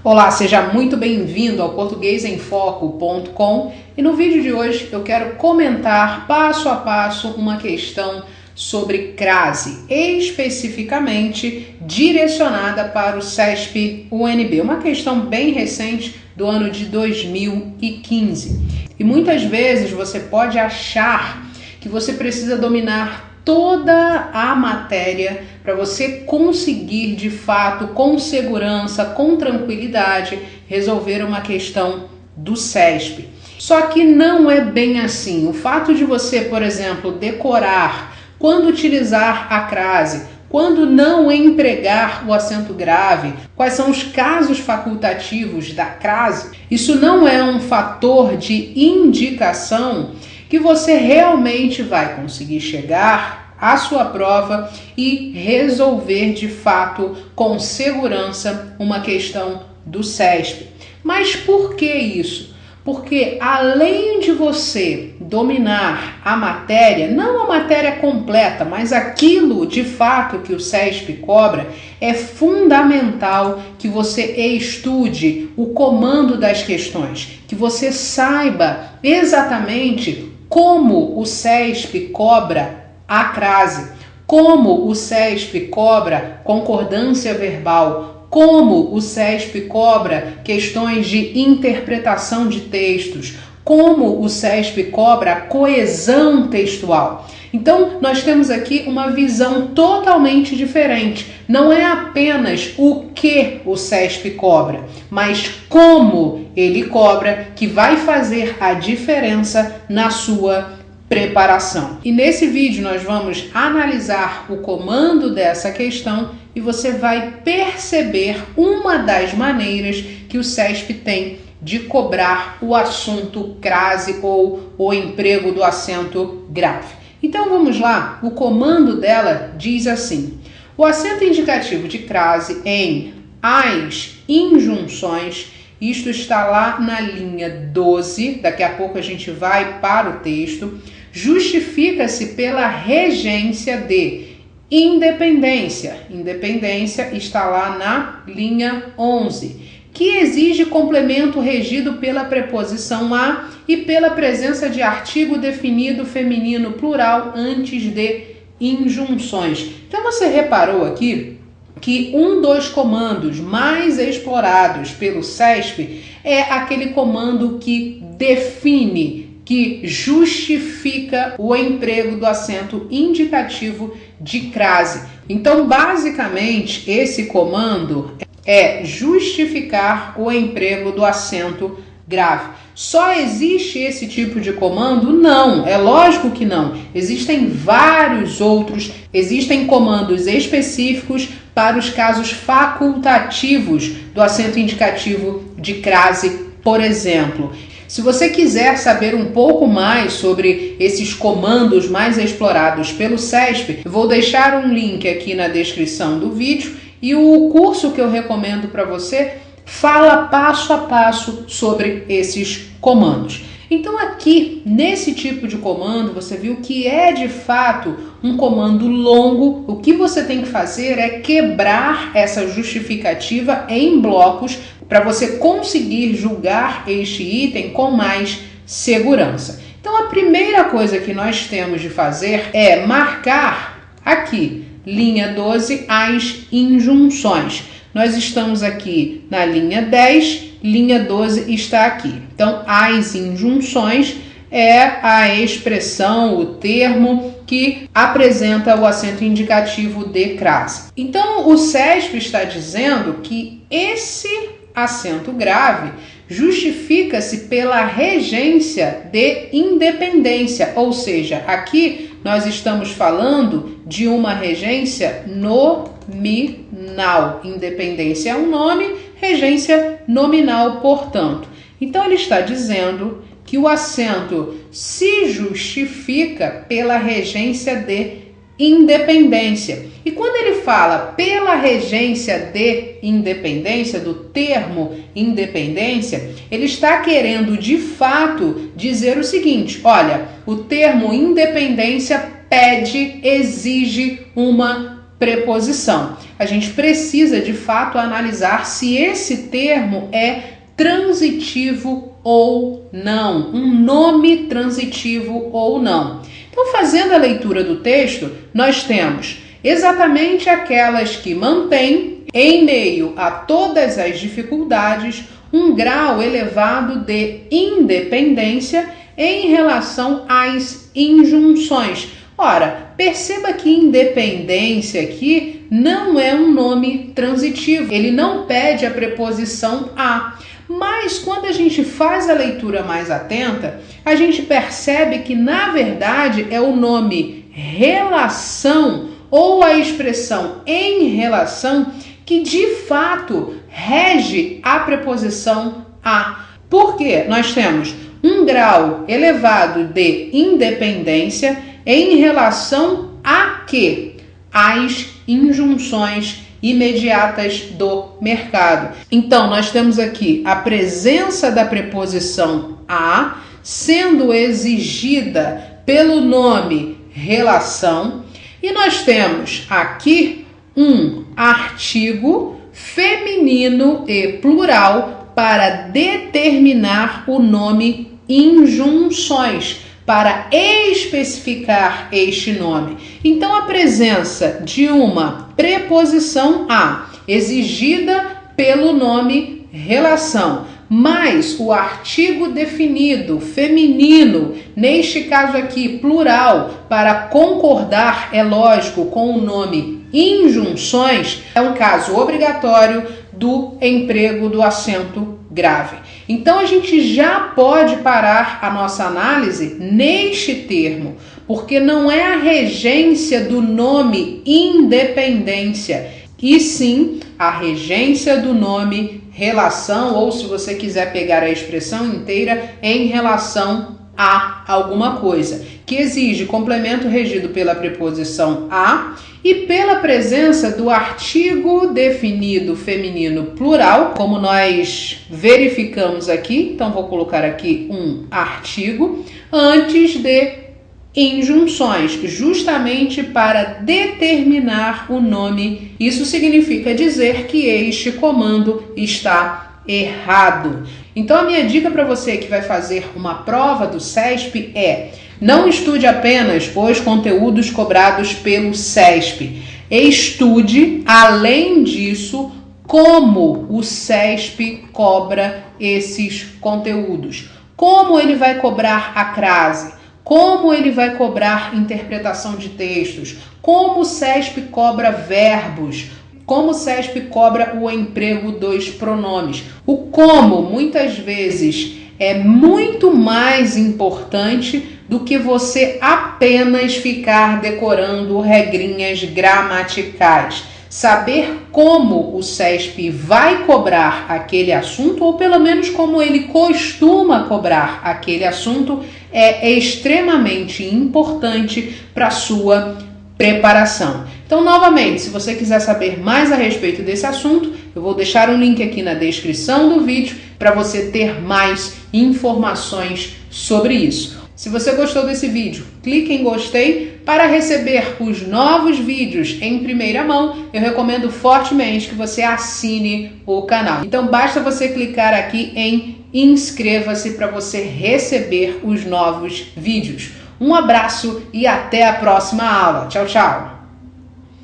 Olá, seja muito bem-vindo ao portuguesemfoco.com e no vídeo de hoje eu quero comentar passo a passo uma questão sobre crase, especificamente direcionada para o CESP-UNB, uma questão bem recente do ano de 2015. E muitas vezes você pode achar que você precisa dominar toda a matéria para você conseguir, de fato, com segurança, com tranquilidade, resolver uma questão do CESP. Só que não é bem assim. O fato de você, por exemplo, decorar quando utilizar a crase, quando não empregar o acento grave, quais são os casos facultativos da crase, isso não é um fator de indicação que você realmente vai conseguir chegar à sua prova e resolver de fato com segurança uma questão do CESP. Mas por que isso? Porque além de você dominar a matéria, não a matéria completa, mas aquilo de fato que o CESP cobra, é fundamental que você estude o comando das questões, que você saiba exatamente como o CESP cobra a crase, como o CESP cobra concordância verbal, como o CESP cobra questões de interpretação de textos, como o CESP cobra a coesão textual. Então, nós temos aqui uma visão totalmente diferente. Não é apenas o que o CESP cobra, mas como ele cobra que vai fazer a diferença na sua preparação. E nesse vídeo nós vamos analisar o comando dessa questão e você vai perceber uma das maneiras que o CESP tem de cobrar o assunto crase ou o emprego do acento grave. Então vamos lá, o comando dela diz assim: o acento indicativo de crase em as injunções, isto está lá na linha 12, daqui a pouco a gente vai para o texto, justifica-se pela regência de independência. Independência está lá na linha 11, que exige complemento regido pela preposição a e pela presença de artigo definido feminino plural antes de injunções. Então você reparou aqui que um dos comandos mais explorados pelo CESP é aquele comando que define, que justifica o emprego do acento indicativo de crase. Então, basicamente, esse comando é justificar o emprego do acento grave. Só existe esse tipo de comando? Não, é lógico que não. Existem vários outros, existem comandos específicos para os casos facultativos do acento indicativo de crase, por exemplo. Se você quiser saber um pouco mais sobre esses comandos mais explorados pelo CESP, eu vou deixar um link aqui na descrição do vídeo e o curso que eu recomendo para você fala passo a passo sobre esses comandos. Então aqui, nesse tipo de comando, você viu que é de fato um comando longo. O que você tem que fazer é quebrar essa justificativa em blocos para você conseguir julgar este item com mais segurança. Então a primeira coisa que nós temos de fazer é marcar aqui, linha 12, as injunções. Nós estamos aqui na linha 10, linha 12 está aqui. Então, as injunções é a expressão, o termo que apresenta o acento indicativo de crase. Então, o CESP está dizendo que esse acento grave justifica-se pela regência de independência, ou seja, aqui nós estamos falando de uma regência nominal. Independência é um nome, regência nominal, portanto. Então ele está dizendo que o acento se justifica pela regência de independência. E quando ele fala pela regência de independência, do termo independência, ele está querendo de fato dizer o seguinte: olha, o termo independência pede, exige uma preposição. A gente precisa, de fato, analisar se esse termo é transitivo ou não, um nome transitivo ou não. Então, fazendo a leitura do texto, nós temos exatamente aquelas que mantêm, em meio a todas as dificuldades, um grau elevado de independência em relação às injunções. Ora, perceba que independência aqui não é um nome transitivo, ele não pede a preposição a. Mas quando a gente faz a leitura mais atenta, a gente percebe que na verdade é o nome relação ou a expressão em relação que de fato rege a preposição a. Por quê? Nós temos um grau elevado de independência em relação a quê? As injunções imediatas do mercado. Então, nós temos aqui a presença da preposição a sendo exigida pelo nome relação, e nós temos aqui um artigo feminino e plural para determinar o nome injunções, para especificar este nome. Então, a presença de uma preposição a, exigida pelo nome relação, mais o artigo definido feminino, neste caso aqui plural, para concordar, é lógico, com o nome injunções, é um caso obrigatório do emprego do acento grave. Então a gente já pode parar a nossa análise neste termo, porque não é a regência do nome independência, e sim a regência do nome relação, ou se você quiser pegar a expressão inteira, em relação a alguma coisa, que exige complemento regido pela preposição a e pela presença do artigo definido feminino plural, como nós verificamos aqui. Então vou colocar aqui um artigo antes de injunções, justamente para determinar o nome. Isso significa dizer que este comando está errado. Então a minha dica para você que vai fazer uma prova do CESP é: não estude apenas os conteúdos cobrados pelo CESP. Estude, além disso, como o CESP cobra esses conteúdos. Como ele vai cobrar a crase, como ele vai cobrar interpretação de textos, como o CESP cobra verbos, como o CESP cobra o emprego dos pronomes. O como, muitas vezes, é muito mais importante do que você apenas ficar decorando regrinhas gramaticais. Saber como o CESP vai cobrar aquele assunto, ou pelo menos como ele costuma cobrar aquele assunto, é extremamente importante para a sua preparação. Então, novamente, se você quiser saber mais a respeito desse assunto, eu vou deixar um link aqui na descrição do vídeo para você ter mais informações sobre isso. Se você gostou desse vídeo, clique em gostei. Para receber os novos vídeos em primeira mão, eu recomendo fortemente que você assine o canal. Então basta você clicar aqui em inscreva-se para você receber os novos vídeos. Um abraço e até a próxima aula. Tchau, tchau!